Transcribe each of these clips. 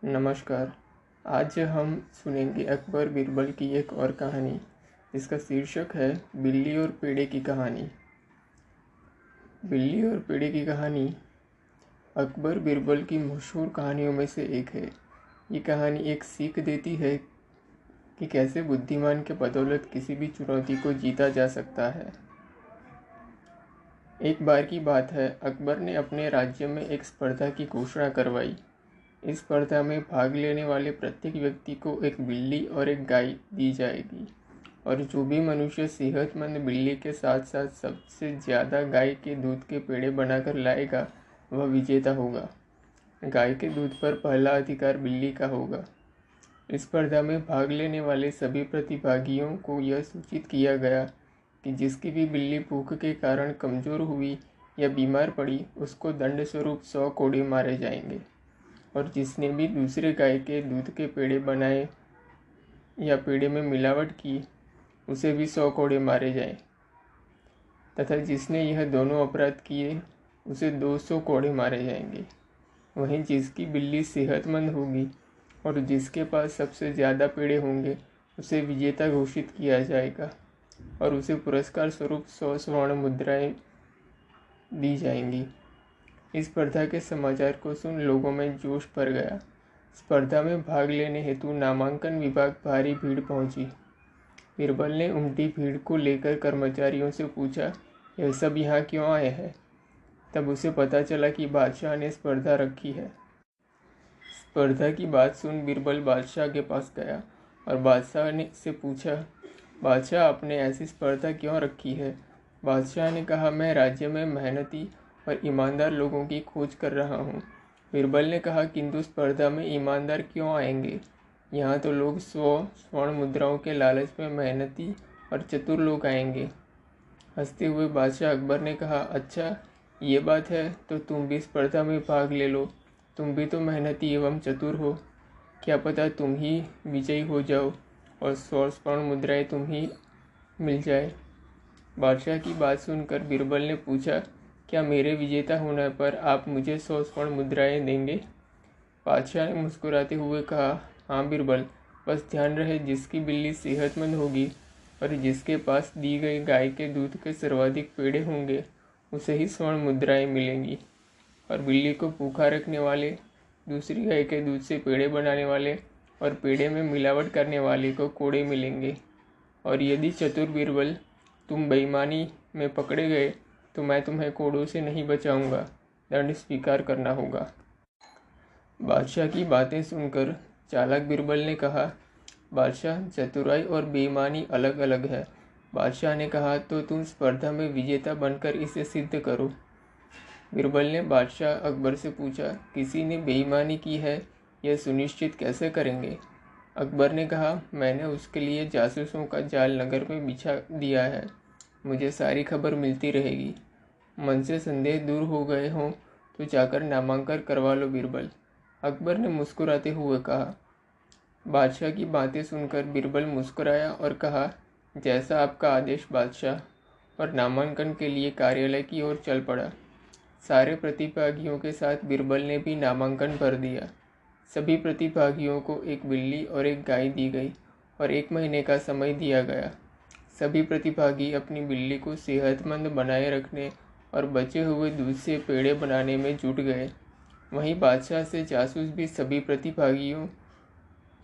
नमस्कार। आज हम सुनेंगे अकबर बिरबल की एक और कहानी जिसका शीर्षक है बिल्ली और पेड़े की कहानी। बिल्ली और पेड़े की कहानी अकबर बिरबल की मशहूर कहानियों में से एक है। ये कहानी एक सीख देती है कि कैसे बुद्धिमान के बदौलत किसी भी चुनौती को जीता जा सकता है। एक बार की बात है, अकबर ने अपने राज्य में एक स्पर्धा की घोषणा करवाई। इस स्पर्धा में भाग लेने वाले प्रत्येक व्यक्ति को एक बिल्ली और एक गाय दी जाएगी और जो भी मनुष्य सेहतमंद बिल्ली के साथ साथ सबसे ज़्यादा गाय के दूध के पेड़े बनाकर लाएगा वह विजेता होगा। गाय के दूध पर पहला अधिकार बिल्ली का होगा। इस स्पर्धा में भाग लेने वाले सभी प्रतिभागियों को यह सूचित किया गया कि जिसकी भी बिल्ली भूख के कारण कमज़ोर हुई या बीमार पड़ी उसको दंड स्वरूप 100 कोड़े मारे जाएंगे और जिसने भी दूसरे गाय के दूध के पेड़े बनाए या पेड़े में मिलावट की उसे भी 100 कोड़े मारे जाएं तथा जिसने यह दोनों अपराध किए उसे 200 कोड़े मारे जाएंगे। वहीं जिसकी बिल्ली सेहतमंद होगी और जिसके पास सबसे ज़्यादा पेड़े होंगे उसे विजेता घोषित किया जाएगा और उसे पुरस्कार स्वरूप 100 स्वर्ण मुद्राएं दी जाएंगी। इस स्पर्धा के समाचार को सुन लोगों में जोश भर गया। स्पर्धा में भाग लेने हेतु नामांकन विभाग भारी भीड़ पहुंची। बिरबल ने उमटी भीड़ को लेकर कर्मचारियों से पूछा, यह सब यहाँ क्यों आए हैं? तब उसे पता चला कि बादशाह ने स्पर्धा रखी है। स्पर्धा की बात सुन बिरबल बादशाह के पास गया और बादशाह ने से पूछा, बादशाह आपने ऐसी स्पर्धा क्यों रखी है? बादशाह ने कहा, मैं राज्य में मेहनती और ईमानदार लोगों की खोज कर रहा हूँ। बिरबल ने कहा, किंतु स्पर्धा में ईमानदार क्यों आएंगे? यहाँ तो लोग 100 स्वर्ण मुद्राओं के लालच में मेहनती और चतुर लोग आएंगे। हंसते हुए बादशाह अकबर ने कहा, अच्छा ये बात है तो तुम भी स्पर्धा में भाग ले लो। तुम भी तो मेहनती एवं चतुर हो। क्या पता तुम ही विजयी हो जाओ और 100 स्वर्ण मुद्राएं तुम ही मिल जाए। बादशाह की बात सुनकर बिरबल ने पूछा, क्या मेरे विजेता होने पर आप मुझे 100 स्वर्ण मुद्राएं देंगे? बादशाह ने मुस्कुराते हुए कहा, हाँ बिरबल, बस ध्यान रहे जिसकी बिल्ली सेहतमंद होगी और जिसके पास दी गई गाय के दूध के सर्वाधिक पेड़े होंगे उसे ही स्वर्ण मुद्राएं मिलेंगी और बिल्ली को भूखा रखने वाले, दूसरी गाय के दूध से पेड़े बनाने वाले और पेड़े में मिलावट करने वाले को कोड़े मिलेंगे। और यदि चतुर बिरबल तुम बेईमानी में पकड़े गए तो मैं तुम्हें कोड़ों से नहीं बचाऊंगा, दंड स्वीकार करना होगा। बादशाह की बातें सुनकर चालाक बिरबल ने कहा, बादशाह, चतुराई और बेईमानी अलग अलग है। बादशाह ने कहा, तो तुम स्पर्धा में विजेता बनकर इसे सिद्ध करो। बिरबल ने बादशाह अकबर से पूछा, किसी ने बेईमानी की है यह सुनिश्चित कैसे करेंगे? अकबर ने कहा, मैंने उसके लिए जासूसों का जाल नगर में बिछा दिया है। मुझे सारी खबर मिलती रहेगी। मन से संदेह दूर हो गए हों तो जाकर नामांकन करवा लो बिरबल। अकबर ने मुस्कुराते हुए कहा। बादशाह की बातें सुनकर बिरबल मुस्कुराया और कहा, जैसा आपका आदेश बादशाह, और नामांकन के लिए कार्यालय की ओर चल पड़ा। सारे प्रतिभागियों के साथ बिरबल ने भी नामांकन भर दिया। सभी प्रतिभागियों को एक बिल्ली और एक गाय दी गई और 1 महीने का समय दिया गया। सभी प्रतिभागी अपनी बिल्ली को सेहतमंद बनाए रखने और बचे हुए दूध से पेड़े बनाने में जुट गए। वहीं बादशाह से जासूस भी सभी प्रतिभागियों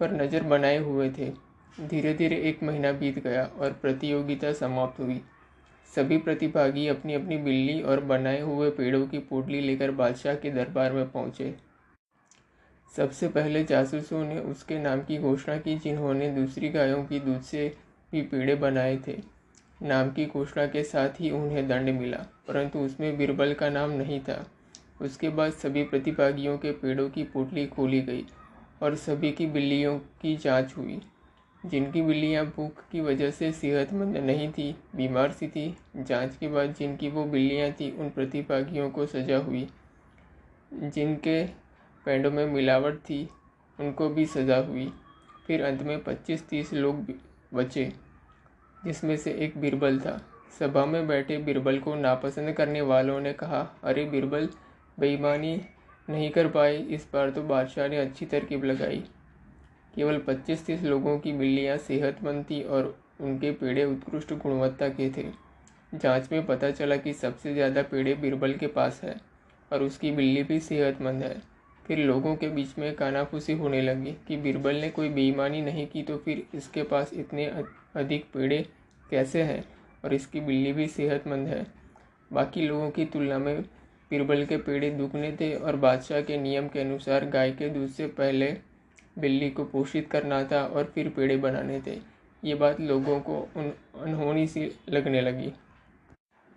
पर नज़र बनाए हुए थे। धीरे धीरे 1 महीना बीत गया और प्रतियोगिता समाप्त हुई। सभी प्रतिभागी अपनी अपनी बिल्ली और बनाए हुए पेड़ों की पोटली लेकर बादशाह के दरबार में पहुंचे। सबसे पहले जासूसों ने उसके नाम की घोषणा की जिन्होंने दूसरी गायों की दूध से भी पेड़े बनाए थे। नाम की घोषणा के साथ ही उन्हें दंड मिला, परंतु उसमें बिरबल का नाम नहीं था। उसके बाद सभी प्रतिभागियों के पेड़ों की पोटली खोली गई और सभी की बिल्लियों की जांच हुई। जिनकी बिल्लियां भूख की वजह से सेहतमंद नहीं थी, बीमार सी थी, जांच के बाद जिनकी वो बिल्लियां थी उन प्रतिभागियों को सजा हुई। जिनके पेड़ों में मिलावट थी उनको भी सजा हुई। फिर अंत में 25-30 लोग बचे जिसमें से एक बिरबल था। सभा में बैठे बिरबल को नापसंद करने वालों ने कहा, अरे बिरबल, बेईमानी नहीं कर पाए। इस बार तो बादशाह ने अच्छी तरकीब लगाई। केवल 25-30 लोगों की बिल्लियाँ सेहतमंद थी और उनके पेड़े उत्कृष्ट गुणवत्ता के थे। जांच में पता चला कि सबसे ज़्यादा पेड़े बीरबल के पास है और उसकी बिल्ली भी सेहतमंद है। फिर लोगों के बीच में कानाफूसी होने लगी कि बीरबल ने कोई बेईमानी नहीं की तो फिर इसके पास इतने अधिक पेड़े कैसे हैं और इसकी बिल्ली भी सेहतमंद है। बाकी लोगों की तुलना में बीरबल के पेड़े दुगने थे और बादशाह के नियम के अनुसार गाय के दूध से पहले बिल्ली को पोषित करना था और फिर पेड़े बनाने थे। ये बात लोगों को अनहोनी सी लगने लगी।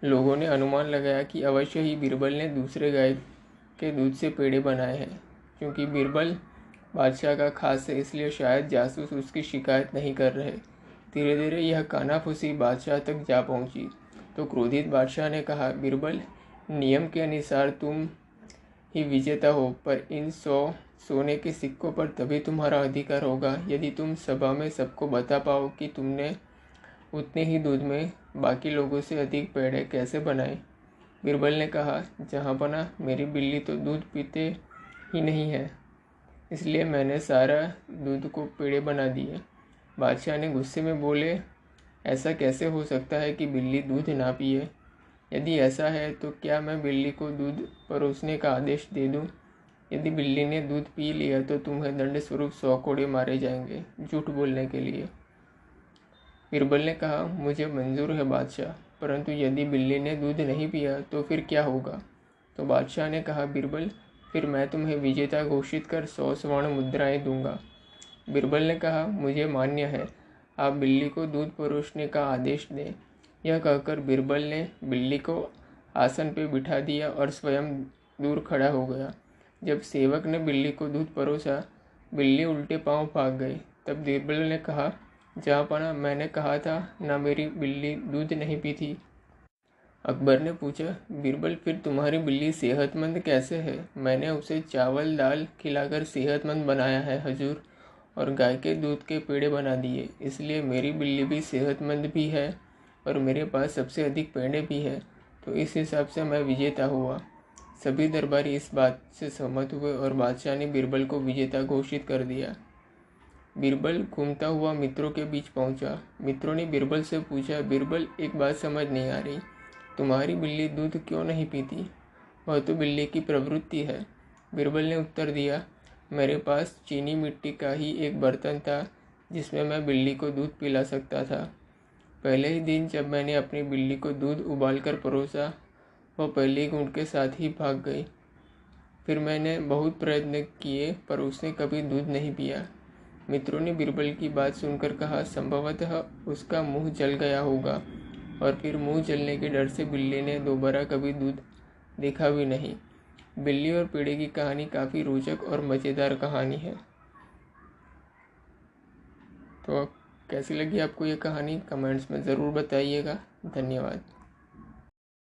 लोगों ने अनुमान लगाया कि अवश्य ही बीरबल ने दूसरे गाय के दूध से पेड़े बनाए हैं। क्योंकि बीरबल बादशाह का खास है इसलिए शायद जासूस उसकी शिकायत नहीं कर रहे। धीरे धीरे यह कानाफूसी बादशाह तक जा पहुंची तो क्रोधित बादशाह ने कहा, बीरबल, नियम के अनुसार तुम ही विजेता हो, पर इन 100 सोने के सिक्कों पर तभी तुम्हारा अधिकार होगा यदि तुम सभा में सबको बता पाओ कि तुमने उतने ही दूध में बाकी लोगों से अधिक पेड़े कैसे बनाए। बीरबल ने कहा, जहाँपना, मेरी बिल्ली तो दूध पीते ही नहीं है, इसलिए मैंने सारा दूध को पेड़े बना दिए। बादशाह ने गुस्से में बोले, ऐसा कैसे हो सकता है कि बिल्ली दूध ना पिए? यदि ऐसा है तो क्या मैं बिल्ली को दूध परोसने का आदेश दे दूं? यदि बिल्ली ने दूध पी लिया तो तुम्हें दंड स्वरूप 100 कोड़े मारे जाएंगे झूठ बोलने के लिए। बीरबल ने कहा, मुझे मंजूर है बादशाह, परंतु यदि बिल्ली ने दूध नहीं पिया तो फिर क्या होगा? तो बादशाह ने कहा, बीरबल, फिर मैं तुम्हें विजेता घोषित कर 100 स्वर्ण मुद्राएं दूंगा। बीरबल ने कहा, मुझे मान्य है, आप बिल्ली को दूध परोसने का आदेश दें। यह कहकर बीरबल ने बिल्ली को आसन पे बिठा दिया और स्वयं दूर खड़ा हो गया। जब सेवक ने बिल्ली को दूध परोसा, बिल्ली उल्टे पांव भाग गई। तब बीरबल ने कहा, जहाँपना, मैंने कहा था ना, मेरी बिल्ली दूध नहीं पीती। अकबर ने पूछा, बीरबल, फिर तुम्हारी बिल्ली सेहतमंद कैसे है? मैंने उसे चावल दाल खिलाकर सेहतमंद बनाया है हजूर, और गाय के दूध के पेड़े बना दिए, इसलिए मेरी बिल्ली भी सेहतमंद भी है और मेरे पास सबसे अधिक पेड़े भी है, तो इस हिसाब से मैं विजेता हुआ। सभी दरबारी इस बात से सहमत हुए और बादशाह ने बीरबल को विजेता घोषित कर दिया। बीरबल घूमता हुआ मित्रों के बीच पहुंचा। मित्रों ने बीरबल से पूछा, बीरबल, एक बात समझ नहीं आ रही, तुम्हारी बिल्ली दूध क्यों नहीं पीती? वह तो बिल्ली की प्रवृत्ति है। बीरबल ने उत्तर दिया, मेरे पास चीनी मिट्टी का ही एक बर्तन था जिसमें मैं बिल्ली को दूध पिला सकता था। पहले ही दिन जब मैंने अपनी बिल्ली को दूध उबालकर परोसा, वह पहले ही घूंट के साथ ही भाग गई। फिर मैंने बहुत प्रयत्न किए पर उसने कभी दूध नहीं पिया। मित्रों ने बीरबल की बात सुनकर कहा, संभवतः उसका मुंह जल गया होगा और फिर मुंह जलने के डर से बिल्ली ने दोबारा कभी दूध देखा भी नहीं। बिल्ली और पेड़े की कहानी काफ़ी रोचक और मज़ेदार कहानी है। तो कैसी लगी आपको ये कहानी? कमेंट्स में ज़रूर बताइएगा। धन्यवाद।